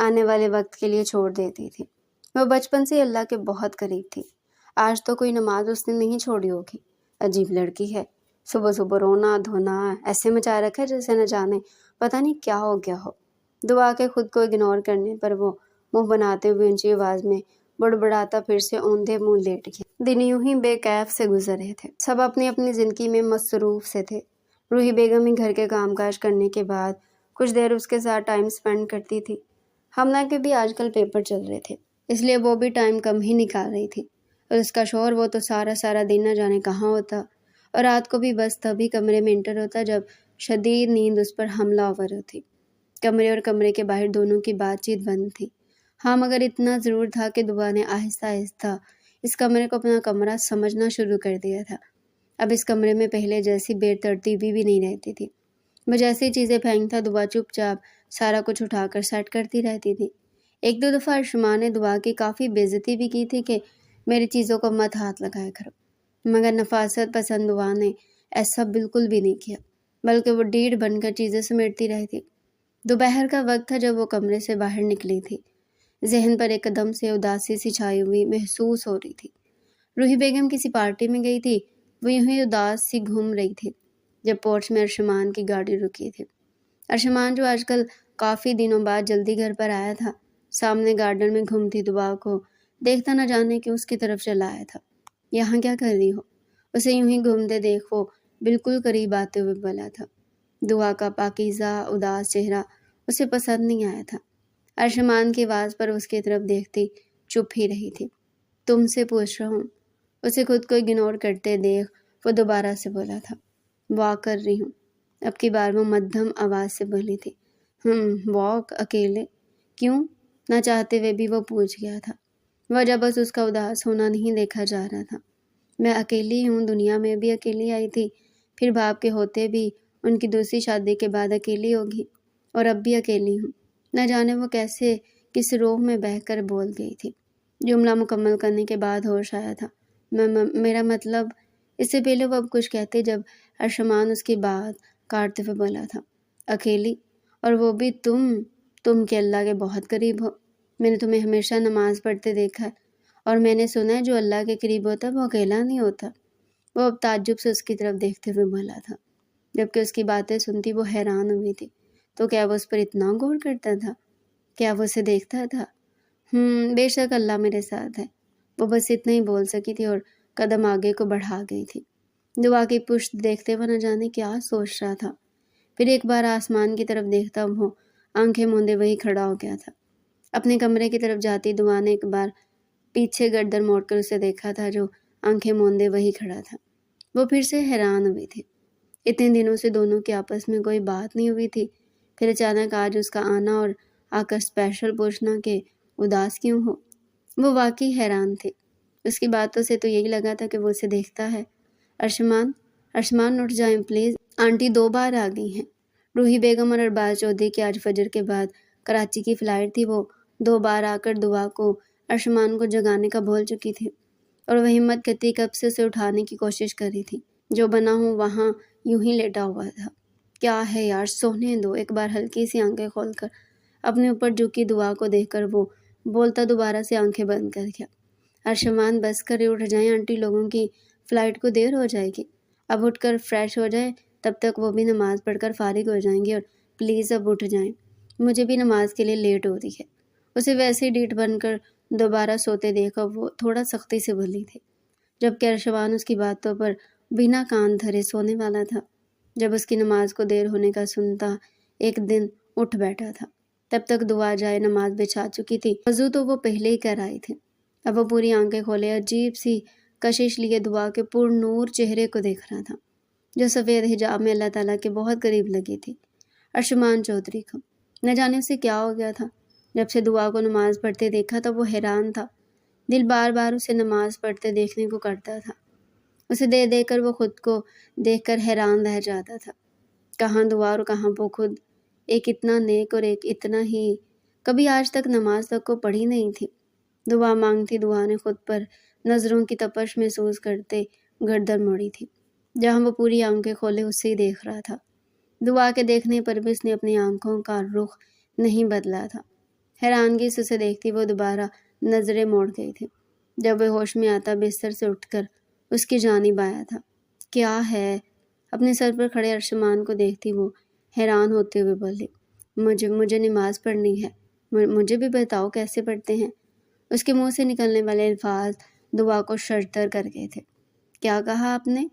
آنے والے وقت کے لیے چھوڑ دیتی تھی۔ وہ بچپن سے اللہ کے بہت قریب تھی۔ آج تو کوئی نماز اس نے نہیں چھوڑی ہوگی۔ عجیب لڑکی ہے، صبح صبح رونا دھونا ایسے مچا رکھا ہے جیسے نہ جانے پتہ نہیں کیا ہو گیا ہو۔ دعا کے خود کو اگنور کرنے پر وہ منہ بناتے ہوئے اونچی آواز میں بڑبڑاتا پھر سے اوندھے منہ لیٹ گیا۔ دن یوں ہی بے کیف سے گزر رہے تھے۔ سب اپنی اپنی زندگی میں مصروف سے تھے۔ روحی بیگم ہی گھر کے کام کاج کرنے کے بعد کچھ دیر اس کے ساتھ ٹائم سپینڈ کرتی تھی۔ حمنہ کے بھی آج کل پیپر چل رہے تھے، اس لیے وہ بھی ٹائم کم ہی نکال رہی تھی، اور اس کا شوہر وہ تو سارا دن نہ جانے کہاں ہوتا، اور رات کو بھی بس تبھی کمرے میں انٹر ہوتا جب شدید نیند اس پر حملہ آور ہوتی۔ کمرے اور کمرے کے باہر دونوں کی بات چیت بند تھی۔ ہاں مگر اتنا ضرور تھا کہ دعا نے آہستہ آہستہ اس کمرے کو اپنا کمرہ سمجھنا شروع کر دیا تھا۔ اب اس کمرے میں پہلے جیسی بے ترتیبی بھی نہیں رہتی تھی۔ وہ جیسی چیزیں پھینکتا دعا چپ چاپ سارا کچھ اٹھا کر سیٹ کرتی رہتی تھی۔ ایک دو دفعہ ارشمان نے دعا کی کافی بے عزتی بھی کی تھی کہ میری چیزوں کو مت ہاتھ لگایا کرو، مگر نفاست پسند دعا نے ایسا بالکل بھی نہیں کیا، بلکہ وہ ڈیڑھ بن کر چیزیں سمیٹتی رہتی۔ دوپہر کا وقت تھا جب وہ کمرے سے باہر نکلی تھی۔ ذہن پر ایک قدم سے اداسی سی چھائی ہوئی محسوس ہو رہی تھی۔ روحی بیگم کسی پارٹی میں گئی تھی، وہ یوں ہی اداس سی گھوم رہی تھی جب پورچ میں ارشمان کی گاڑی رکی تھی۔ ارشمان جو آج کل کافی دنوں بعد جلدی گھر پر آیا تھا، سامنے گارڈن میں گھومتی دعا کو دیکھتا نہ جانے کہ اس کی طرف چلا آیا تھا۔ یہاں کیا کر رہی ہو؟ اسے یوں ہی گھومتے دیکھ وہ بالکل قریب آتے ہوئے بولا تھا۔ دعا کا پاکیزہ اداس چہرہ اسے پسند نہیں آیا تھا۔ ارشمان کی آواز پر اس کی طرف دیکھتی چپ ہی رہی تھی۔ تم سے پوچھ رہا ہوں۔ اسے خود کو اگنور کرتے دیکھ وہ دوبارہ سے بولا تھا۔ واک کر رہی ہوں۔ اب کی بار وہ مدھم آواز سے بولی تھی۔ واک اکیلے؟ کیوں؟ نہ چاہتے ہوئے بھی وہ پوچھ گیا تھا۔ وجہ بس اس کا اداس ہونا نہیں دیکھا جا رہا تھا۔ میں اکیلی ہوں، دنیا میں بھی اکیلی آئی تھی، پھر باپ کے ہوتے بھی ان کی دوسری شادی کے بعد اکیلی ہوگی، اور اب بھی اکیلی ہوں۔ نہ جانے وہ کیسے کس روح میں بہہ کر بول گئی تھی۔ جملہ مکمل کرنے کے بعد ہوش آیا تھا۔ میرا مطلب، اس سے پہلے وہ اب کچھ کہتے جب ارشمان اس کی بات کاٹتے ہوئے بولا تھا۔ اکیلی؟ اور وہ بھی تم کہ اللہ کے بہت قریب ہو۔ میں نے تمہیں ہمیشہ نماز پڑھتے دیکھا ہے، اور میں نے سنا ہے جو اللہ کے قریب ہوتا ہے وہ اکیلا نہیں ہوتا۔ وہ اب تعجب سے اس کی طرف دیکھتے ہوئے بولا تھا، جبکہ اس کی باتیں سنتی وہ حیران ہوئی تھی۔ تو کیا وہ اس پر اتنا غور کرتا تھا؟ کیا وہ اسے دیکھتا تھا؟ بے شک اللہ میرے ساتھ ہے۔ وہ بس اتنا ہی بول سکی تھی اور قدم آگے کو بڑھا گئی تھی۔ دعا کی پشت دیکھتے وہ نہ جانے کیا سوچ رہا تھا۔ پھر ایک بار آسمان کی طرف دیکھتا وہ آنکھیں موندے وہی کھڑا ہو گیا تھا۔ اپنے کمرے کی طرف جاتی دعا نے ایک بار پیچھے گردن موڑ کر اسے دیکھا تھا جو آنکھیں موندے وہی کھڑا تھا۔ وہ پھر سے حیران ہوئی تھی۔ اتنے دنوں سے دونوں کے آپس میں کوئی بات نہیں ہوئی تھی، پھر اچانک آج اس کا آنا اور آ کر اسپیشل پوچھنا کہ اداس کیوں ہو۔ وہ واقعی حیران تھی۔ اس کی باتوں سے تو یہی لگا تھا کہ وہ اسے دیکھتا ہے۔ ارشمان اٹھ جائیں پلیز، آنٹی 2 بار آ گئی ہیں۔ روحی بیگم اور ارباز چودھری کی آج فجر کے بعد کراچی کی فلائٹ تھی۔ وہ 2 بار آ کر دعا کو ارشمان کو جگانے کا بول چکی تھی، اور وہ ہمت کرتی کب سے اسے اٹھانے کی کوشش کر رہی تھی۔ جو بنا ہوں وہاں یوں ہی لیٹا ہوا تھا۔ کیا ہے یار، سونے دو۔ ایک بار ہلکی سی آنکھیں کھول کر اپنے اوپر جھکی دعا کو دیکھ کر وہ بولتا دوبارہ سے آنکھیں بند کر گیا۔ ارشمان بس کرے، اٹھ جائیں آنٹی، لوگوں کی فلائٹ کو دیر ہو جائے گی۔ اب اٹھ کر فریش ہو جائیں، تب تک وہ بھی نماز پڑھ کر فارغ ہو جائیں گے، اور پلیز اب اٹھ جائیں، مجھے بھی نماز کے لیے لیٹ ہو رہی ہے۔ اسے ویسے ہی ڈیٹ بن کر دوبارہ سوتے دیکھا وہ تھوڑا سختی سے بولی تھی، جبکہ ارشمان اس کی باتوں پر بنا کان دھرے سونے والا تھا۔ جب اس کی نماز کو دیر ہونے کا سنتا ایک دن اٹھ بیٹھا تھا، تب تک دعا جائے نماز بچھا چکی تھی۔ وضو تو وہ پہلے ہی کر آئی تھی۔ اب وہ پوری آنکھیں کھولے عجیب سی کشش لیے دعا کے پر نور چہرے کو دیکھ رہا تھا، جو سفید حجاب میں اللہ تعالیٰ کے بہت قریب لگی تھی۔ ارشمان چودھری کو نہ جانے اسے کیا ہو گیا تھا۔ جب سے دعا کو نماز پڑھتے دیکھا تھا وہ حیران تھا۔ دل بار بار اسے نماز پڑھتے دیکھنے کو کرتا تھا۔ اسے دیکھ کر وہ خود کو دیکھ کر حیران رہ جاتا تھا۔ کہاں دعا اور کہاں وہ خود، ایک اتنا نیک اور ایک اتنا ہی کبھی آج تک نماز تک کو پڑھی نہیں تھی۔ دعا مانگتی دعا نے خود پر نظروں کی تپش محسوس کرتے گردن موڑی تھی۔ جہاں وہ پوری آنکھیں کھولے اسے ہی دیکھ رہا تھا۔ دعا کے دیکھنے پر بھی اس نے اپنی آنکھوں کا رخ نہیں بدلا تھا۔ حیرانگی سے اسے دیکھتی وہ دوبارہ نظریں موڑ گئی تھی۔ جب وہ ہوش میں آتا بستر سے اٹھ کر اس کی جانب آیا تھا۔ کیا ہے؟ اپنے سر پر کھڑے ارشمان کو دیکھتی وہ حیران ہوتے ہوئے بولی، مجھے نماز پڑھنی ہے۔ مجھے بھی بتاؤ کیسے پڑھتے ہیں؟ اس کے منہ سے نکلنے والے الفاظ دعا کو شرتر کر گئے تھے۔ کیا کہا آپ نے؟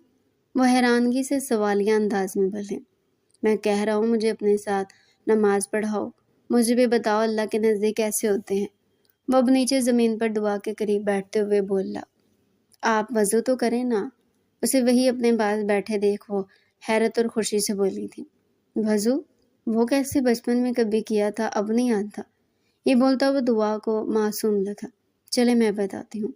وہ حیرانگی سے سوالیہ انداز میں بولے۔ میں کہہ رہا ہوں مجھے اپنے ساتھ نماز پڑھاؤ، مجھے بھی بتاؤ اللہ کے نزدیک کیسے ہوتے ہیں۔ وہ اب نیچے زمین پر دعا کے قریب بیٹھتے ہوئے بولا، آپ وضو تو کریں نا۔ اسے وہی اپنے پاس بیٹھے دیکھ وہ حیرت اور خوشی سے بولی تھی، وضو؟ وہ کیسے بچپن میں کبھی کیا تھا، اب نہیں آتا۔ یہ بولتا وہ دعا کو معصوم لگا۔ چلے میں بتاتی ہوں۔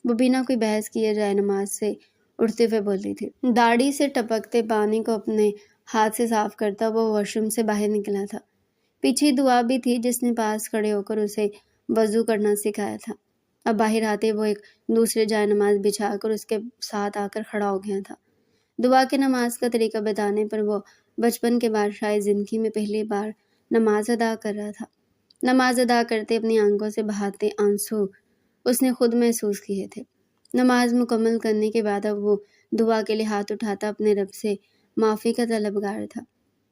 وہ بنا کوئی بحث کیے جائے نماز سے اٹھتے ہوئے بولی تھی۔ داڑھی سے ٹپکتے پانی کو اپنے ہاتھ سے صاف کرتا وہ واش روم سے باہر نکلا تھا۔ پیچھے دعا بھی تھی جس نے پاس کھڑے ہو کر اسے وضو کرنا سکھایا تھا۔ اب باہر آتے وہ ایک دوسرے جائے نماز بچھا کر اس کے ساتھ آ کر کھڑا ہو گیا تھا۔ دعا کے نماز کا طریقہ بتانے پر وہ بچپن کے بعد شاید زندگی میں پہلی بار نماز ادا کر رہا تھا۔ نماز ادا کرتے اپنی آنکھوں سے بہاتے آنسو اس نے خود محسوس کیے تھے۔ نماز مکمل کرنے کے بعد اب وہ دعا کے لیے ہاتھ اٹھاتا اپنے رب سے معافی کا طلبگار تھا۔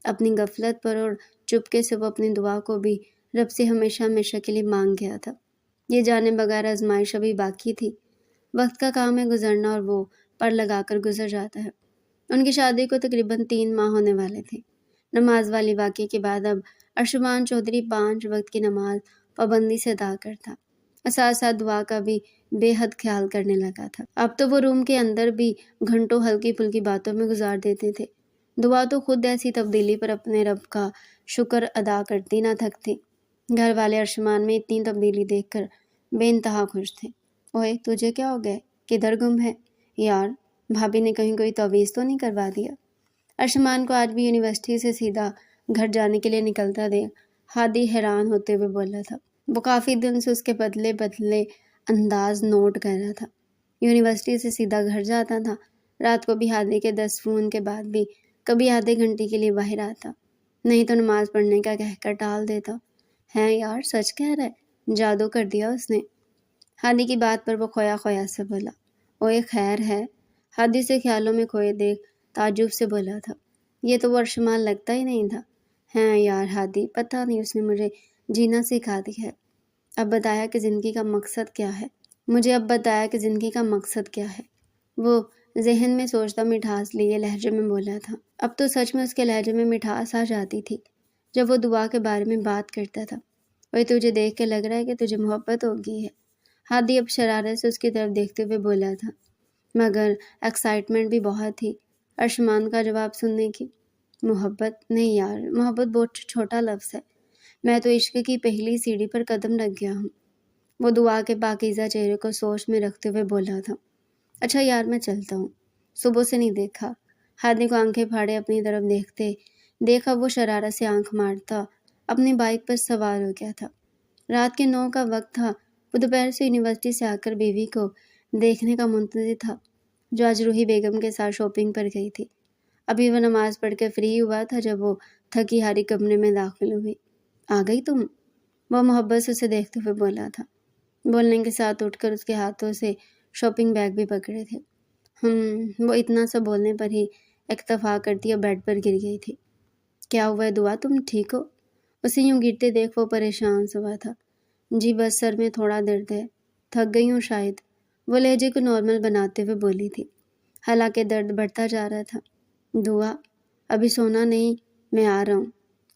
اپنی غفلت پر اور چپکے سے وہ اپنی دعا کو بھی رب سے ہمیشہ ہمیشہ کے لیے مانگ گیا تھا۔ یہ جانے بغیر آزمائش ابھی باقی تھی۔ وقت کا کام ہے گزرنا اور وہ پر لگا کر گزر جاتا ہے۔ ان کی شادی کو تقریباً 3 ماہ ہونے والے تھے۔ نماز والی واقعے کے بعد اب ارشمان چودھری 5 وقت کی نماز پابندی سے ادا کرتا اور ساتھ ساتھ دعا کا بھی بے حد خیال کرنے لگا تھا۔ اب تو وہ روم کے اندر بھی گھنٹوں ہلکی پھلکی باتوں میں گزار دیتے تھے۔ دعا تو خود ایسی تبدیلی پر اپنے رب کا شکر ادا کرتی نہ تھکتی۔ گھر والے ارشمان میں اتنی تبدیلی دیکھ کر بے انتہا خوش تھے۔ اوئے تجھے کیا ہو گئے؟ کدھر گم ہے؟ یار بھابھی نے کہیں کوئی تعویذ تو نہیں کروا دیا؟ ارشمان کو آج بھی یونیورسٹی سے سیدھا گھر جانے کے لیے نکلتا دیکھ ہادی حیران ہوتے ہوئے بولا تھا۔ وہ کافی دن سے اس کے بدلے بدلے انداز نوٹ کر رہا تھا۔ یونیورسٹی سے سیدھا گھر جاتا تھا۔ رات کو بھی ہادی کے 10 فون کے بعد بھی کبھی آدھے گھنٹے کے لیے باہر آتا، نہیں تو نماز پڑھنے کا کہہ کر ٹال دیتا۔ ہے یار سچ کہہ رہا ہے، جادو کر دیا اس نے؟ ہادی کی بات پر وہ کھویا کھویا سے بولا۔ اوئے خیر ہے؟ ہادی سے خیالوں میں کھوئے دیکھ تعجب سے بولا تھا۔ یہ تو وہ ارشمان لگتا ہی نہیں تھا۔ ہیں یار ہادی، پتہ نہیں اس نے مجھے جینا سکھا دی ہے۔ اب بتایا کہ زندگی کا مقصد کیا ہے؟ مجھے اب بتایا کہ زندگی کا مقصد کیا ہے؟ وہ ذہن میں سوچتا مٹھاس لیے لہجے میں بولا تھا۔ اب تو سچ میں اس کے لہجے میں مٹھاس آ جاتی تھی جب وہ دعا کے بارے میں بات کرتا تھا۔ وہی تجھے دیکھ کے لگ رہا ہے کہ تجھے محبت ہو گئی ہے۔ ہادی اب شرارت سے اس کی طرف دیکھتے ہوئے بولا تھا، مگر ایکسائٹمنٹ بھی بہت تھی ارشمان کا جواب سننے کی۔ محبت نہیں یار، محبت بہت چھوٹا لفظ ہے۔ میں تو عشق کی پہلی سیڑھی پر قدم رکھ گیا ہوں۔ وہ دعا کے پاکیزہ چہرے کو سوچ میں رکھتے ہوئے بولا تھا۔ اچھا یار میں چلتا ہوں، صبح سے نہیں دیکھا۔ ہادی کو آنکھیں پھاڑے اپنی طرف دیکھا وہ شرارت سے آنکھ مارتا اپنی بائک پر سوار ہو گیا تھا۔ رات کے 9 کا وقت تھا۔ وہ دوپہر سے یونیورسٹی سے آ کر بیوی کو دیکھنے کا منتظر تھا جو آج روحی بیگم کے ساتھ شاپنگ پر گئی تھی۔ ابھی وہ نماز پڑھ کے فری ہوا تھا جب وہ تھکی ہاری کمرے میں داخل ہوئی۔ آ گئی تم؟ وہ محبت سے اسے دیکھتے ہوئے بولا تھا۔ بولنے کے ساتھ اٹھ کر اس کے ہاتھوں سے شاپنگ بیگ بھی پکڑے تھے۔ وہ اتنا سا بولنے پر ہی اکتفا کرتی اور بیڈ پر گر گئی تھی۔ کیا ہوا ہے دعا، تم ٹھیک ہو؟ اسے یوں گرتے دیکھ وہ پریشان سا ہوا تھا۔ جی بس سر میں تھوڑا درد ہے، تھک گئی ہوں شاید، وہ لہجے کو نارمل بناتے ہوئے بولی تھی، حالانکہ درد بڑھتا جا رہا تھا۔ دعا ابھی سونا نہیں، میں آ رہا ہوں۔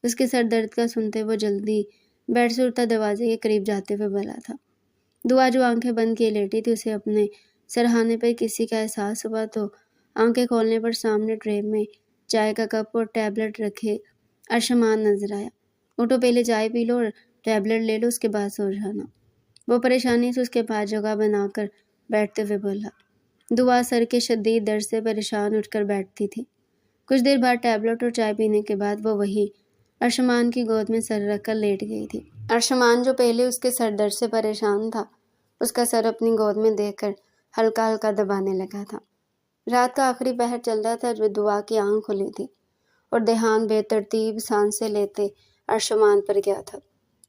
اس کے سر درد کا سنتے وہ جلدی بیڈ سے اٹھتا دروازے کے قریب جاتے ہوئے بولا تھا۔ دعا جو آنکھیں بند کیے لیٹی تھی اسے اپنے سرہانے پر کسی کا احساس ہوا تو آنکھیں کھولنے پر سامنے ٹرے میں چائے کا کپ اور ٹیبلٹ رکھے ارشمان نظر آیا۔ اٹھو پہلے چائے پی لو اور ٹیبلٹ لے لو، اس کے بعد سو جانا۔ وہ پریشانی سے اس کے پاس جگہ بنا کر بیٹھتے ہوئے بولا۔ دعا سر کے شدید درد سے پریشان اٹھ کر بیٹھتی تھی۔ کچھ دیر بعد ٹیبلٹ اور چائے پینے کے بعد وہ وہی ارشمان کی گود میں سر رکھ کر لیٹ گئی تھی۔ ارشمان جو پہلے اس کے سر درد سے پریشان تھا، اس کا سر اپنی گود میں دیکھ کر ہلکا ہلکا دبانے لگا تھا۔ رات کا آخری پہر چل رہا تھا جو دعا کی آنکھ کھلی تھی اور دھیان بے ترتیب سانسیں لیتے ارشمان پر گیا تھا۔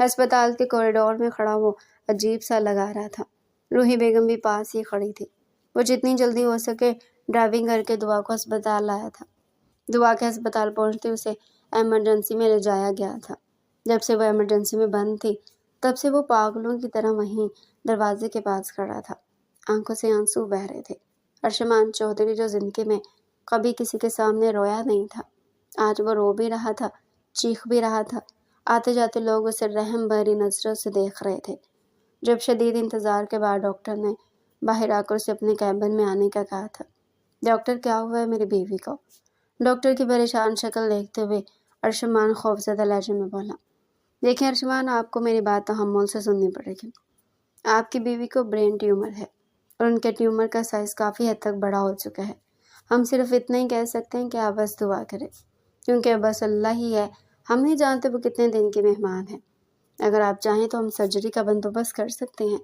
ہسپتال کے کوریڈور میں کھڑا وہ عجیب سا لگا رہا تھا۔ روحی بیگم بھی پاس ہی کھڑی تھی۔ وہ جتنی جلدی ہو سکے ڈرائیونگ کر کے دعا کو ہسپتال لایا تھا۔ دعا کے ہسپتال پہنچتے اسے ایمرجنسی میں لے جایا گیا تھا۔ جب سے وہ ایمرجنسی میں بند تھی تب سے وہ پاگلوں کی طرح وہیں دروازے کے پاس کھڑا تھا۔ آنکھوں سے آنسو بہہ رہے تھے۔ ارشمان چودھری جو زندگی میں کبھی کسی کے سامنے رویا نہیں تھا، آج وہ رو بھی رہا تھا، چیخ بھی رہا تھا۔ آتے جاتے لوگ اسے رحم بھری نظروں سے دیکھ رہے تھے۔ جب شدید انتظار کے بعد ڈاکٹر نے باہر آ کر اسے اپنے کیبن میں آنے کا کہا تھا۔ ڈاکٹر کیا ہوا ہے میری بیوی کو؟ ڈاکٹر کی پریشان شکل دیکھتے ہوئے ارشمان خوفزدہ لہجے میں بولا۔ دیکھیں ارشمان، آپ کو میری بات تحمل سے سننی پڑے گی۔ آپ کی بیوی کو برین ٹیومر ہے اور ان کے ٹیومر کا سائز کافی حد تک بڑا ہو چکا ہے۔ ہم صرف اتنا ہی کہہ سکتے ہیں کہ آپ بس دعا کریں، کیونکہ بس اللہ ہی ہے، ہم نہیں جانتے وہ کتنے دن کے مہمان ہیں۔ اگر آپ چاہیں تو ہم سرجری کا بندوبست کر سکتے ہیں،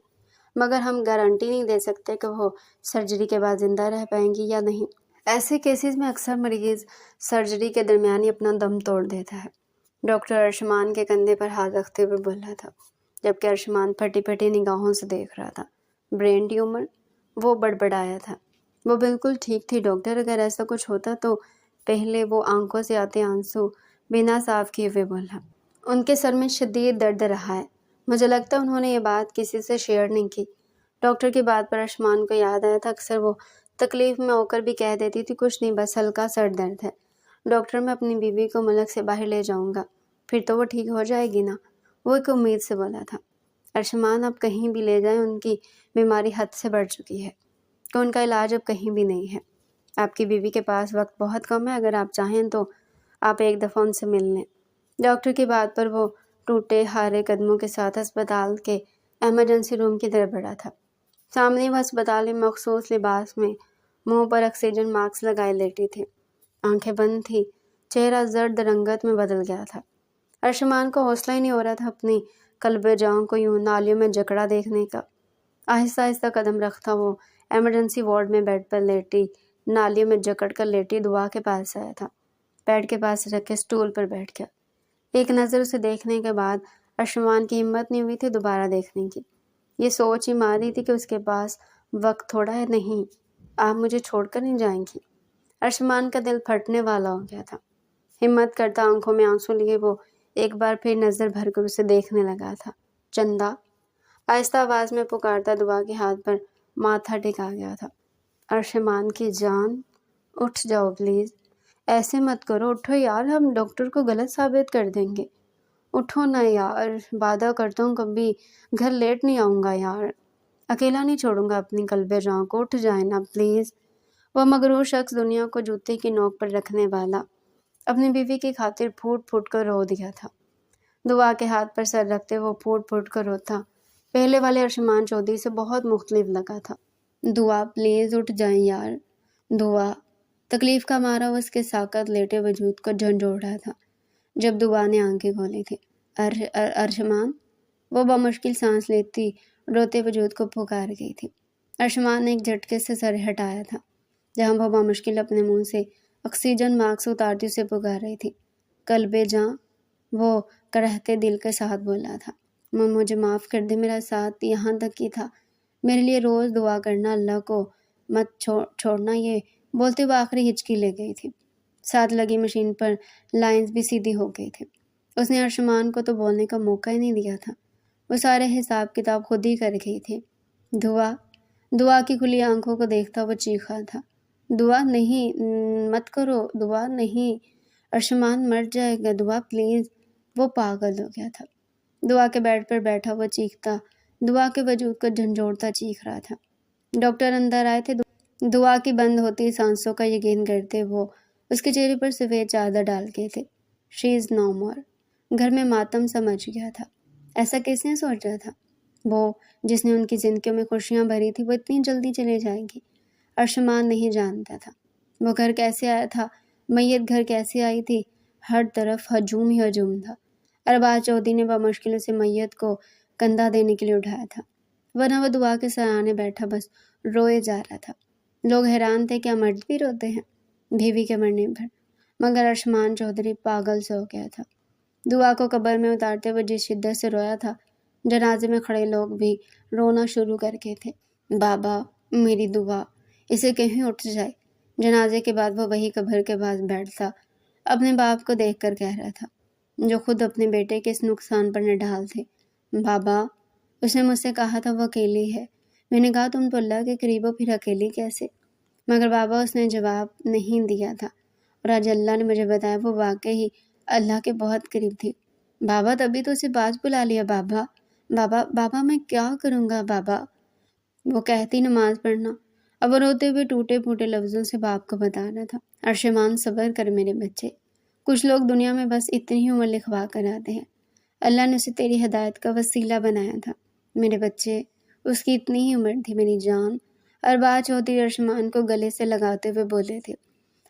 مگر ہم گارنٹی نہیں دے سکتے کہ وہ سرجری کے بعد زندہ رہ پائیں گی یا نہیں۔ ایسے کیسز میں اکثر مریض سرجری کے درمیان ہی اپنا دم توڑ دیتا ہے۔ ڈاکٹر ارشمان کے کندھے پر ہاتھ رکھتے ہوئے بولا تھا، جبکہ ارشمان پھٹی پھٹی نگاہوں سے دیکھ رہا تھا۔ Brain tumour? وہ بڑبڑایا تھا۔ وہ بالکل ٹھیک تھی ڈاکٹر، اگر ایسا کچھ ہوتا تو پہلے وہ آنکھوں سے آتے آنسو بنا صاف کیے ہوئے بولا۔ ان کے سر میں شدید درد رہا ہے، مجھے لگتا ہے انہوں نے یہ بات کسی سے شیئر نہیں کی۔ ڈاکٹر کی بات پر ارشمان کو یاد آیا تھا، اکثر وہ تکلیف میں ہو کر بھی کہہ دیتی تھی کچھ نہیں، بس ہلکا سر درد ہے۔ ڈاکٹر میں اپنی بیوی کو ملک سے باہر لے جاؤں گا، پھر تو وہ ٹھیک ہو جائے گی نا، وہ ایک امید سے بولا تھا۔ ارشمان، آپ کہیں بھی لے جائیں، ان کی بیماری حد سے بڑھ چکی ہے کہ ان کا علاج اب کہیں بھی نہیں ہے۔ آپ کی بیوی کے پاس وقت بہت کم ہے، اگر آپ چاہیں تو آپ ایک دفعہ ان سے مل لیں۔ ڈاکٹر کی بات پر وہ ٹوٹے ہارے قدموں کے ساتھ ہسپتال کے ایمرجنسی روم کی طرف بڑھا تھا۔ سامنے وہ ہسپتال میں مخصوص لباس میں منہ پر آکسیجن ماسک لگائے لیٹی تھی، آنکھیں بند تھی، چہرہ زرد رنگت میں بدل گیا تھا۔ ارشمان کو حوصلہ ہی نہیں ہو رہا تھا اپنی قلب جاں کو یوں نالیوں میں جکڑا دیکھنے کا۔ آہستہ آہستہ قدم رکھتا وہ ایمرجنسی وارڈ میں بیڈ پر لیٹی نالیوں میں جکڑ کر لیٹی دعا کے پاس آیا تھا۔ بیڈ کے پاس رکھ کے سٹول پر بیٹھ گیا۔ ایک نظر اسے دیکھنے کے بعد ارشمان کی ہمت نہیں ہوئی تھی دوبارہ دیکھنے کی۔ یہ سوچ ہی مار رہی تھی کہ اس کے پاس وقت تھوڑا ہے۔ نہیں، آپ مجھے چھوڑ کر نہیں جائیں گی۔ ارشمان کا دل پھٹنے والا ہو گیا تھا۔ ہمت کرتا آنکھوں میں آنسو لیے وہ ایک بار پھر نظر بھر کر اسے دیکھنے لگا تھا۔ چندا، آہستہ آواز میں پکارتا دعا کے ہاتھ پر ماتھا ٹکا گیا تھا۔ ارشمان کی جان، اٹھ جاؤ پلیز، ایسے مت کرو، اٹھو یار، ہم ڈاکٹر کو غلط ثابت کر دیں گے۔ اٹھو نا یار، وعدہ کرتا ہوں کبھی گھر لیٹ نہیں آؤں گا یار، اکیلا نہیں چھوڑوں گا اپنی قلب جاں کو، اٹھ جائیں نا پلیز۔ وہ مغرور شخص دنیا کو جوتے کی نوک پر رکھنے والا اپنی بیوی کی خاطر پھوٹ پھوٹ کر رو دیا تھا۔ دعا کے ہاتھ پر سر رکھتے وہ پھوٹ پھوٹ کر روتا پہلے والے ارشمان چودھری سے بہت مختلف لگا تھا۔ دعا پلیز اٹھ جائیں یار، دعا۔ تکلیف کا مارا اس کے ساکت لیٹے وجود کو جھنجھوڑ رہا تھا۔ جب دعا نے آنکھیں کھولی تھی، ارشمان، وہ بمشکل سانس لیتی روتے وجود کو پکار گئی تھی۔ ارشمان نے ایک جھٹکے سے سر ہٹایا تھا، جہاں وہ بمشکل اپنے منہ سے آکسیجن ماسک اتارتی اسے پکار رہی تھی۔ قلب جاں، وہ کرہتے دل کے ساتھ بولا تھا، مجھے معاف کر دے، میرا ساتھ یہاں تک ہی تھا، میرے لیے روز دعا کرنا، اللہ کو مت چھوڑنا۔ یہ بولتے وہ آخری ہچکی لے گئی تھی۔ ساتھ لگی مشین پر لائنز بھی سیدھی ہو گئی تھی۔ اس نے ارشمان کو تو بولنے کا موقع ہی نہیں دیا تھا، وہ سارے حساب کتاب خود ہی کر گئی تھی۔ دعا کی کھلی آنکھوں کو دیکھتا وہ چیخا تھا، دعا نہیں، مت کرو، دعا نہیں، ارشمان مر جائے گا، دعا پلیز۔ وہ پاگل ہو گیا تھا۔ دعا کے بیڈ پر بیٹھا وہ چیختا دعا کے وجود کو جھنجھوڑتا چیخ رہا تھا۔ ڈاکٹر اندر آئے تھے، دعا کی بند ہوتی سانسوں کا یقین کرتے وہ اس کے چہرے پر سفید چادر ڈال گئے تھے۔ شی از نو مور۔ گھر میں ماتم سمجھ گیا تھا۔ ایسا کس نے سوچا تھا؟ وہ جس نے ان کی زندگیوں میں خوشیاں بھری تھی، وہ اتنی جلدی چلے جائے گی؟ ارشمان نہیں جانتا تھا وہ گھر کیسے آیا تھا، میت گھر کیسے آئی تھی، ہر طرف ہجوم ہی ہجوم تھا۔ ارباز چودھری نے بمشکل سے میت کو کندھا دینے کے لیے اٹھایا تھا، ورنہ وہ دعا کے سرانے بیٹھا بس روئے جا رہا تھا۔ لوگ حیران تھے، کیا مرد بھی روتے ہیں بیوی کے مرنے پر؟ مگر ارشمان چودھری پاگل سے ہو گیا تھا۔ دعا کو قبر میں اتارتے ہوئے جس شدت سے رویا تھا، جنازے میں کھڑے لوگ بھی رونا شروع کر کے تھے۔ بابا میری دعا، اسے کہیں اٹھ جائے۔ جنازے کے بعد وہ وہی قبر کے پاس بیٹھتا، اپنے باپ کو دیکھ کر کہہ رہا تھا، جو خود اپنے بیٹے کے اس نقصان پر نڈھال تھے، بابا اس نے مجھ سے کہا تھا وہ اکیلی ہے۔ میں نے کہا تم تو اللہ کے قریب ہو، پھر اکیلی کیسے؟ مگر بابا اس نے جواب نہیں دیا تھا، اور آج اللہ نے مجھے بتایا وہ واقعی اللہ کے بہت قریب تھی۔ بابا تبھی تو اسے پاس بلا لیا۔ بابا بابا بابا میں کیا کروں گا بابا؟ وہ کہتی نماز پڑھنا۔ اب وہ روتے ہوئے ٹوٹے پھوٹے لفظوں سے باپ کو بتا رہا تھا، ارشمان صبر کر میرے بچے، کچھ لوگ دنیا میں بس اتنی ہی عمر لکھوا کر آتے ہیں، اللہ نے اسے تیری ہدایت کا وسیلہ بنایا تھا۔ میرے بچے، اس کی اتنی ہی عمر تھی میری جان۔ ارباز چودھری ارشمان کو گلے سے لگاتے ہوئے بولے تھے۔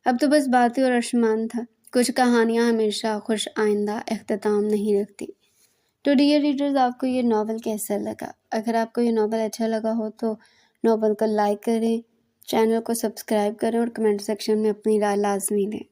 اب تو بس باتیں اور ارشمان تھا، کچھ کہانیاں ہمیشہ خوش آئندہ اختتام نہیں رکھتی۔ تو ڈیئر ریڈرز، آپ کو یہ ناول کیسا لگا؟ اگر آپ کو یہ ناول اچھا لگا ہو تو ناول کو لائک کریں، چینل کو سبسکرائب کریں اور کمنٹ سیکشن میں اپنی رائے لازمی دیں۔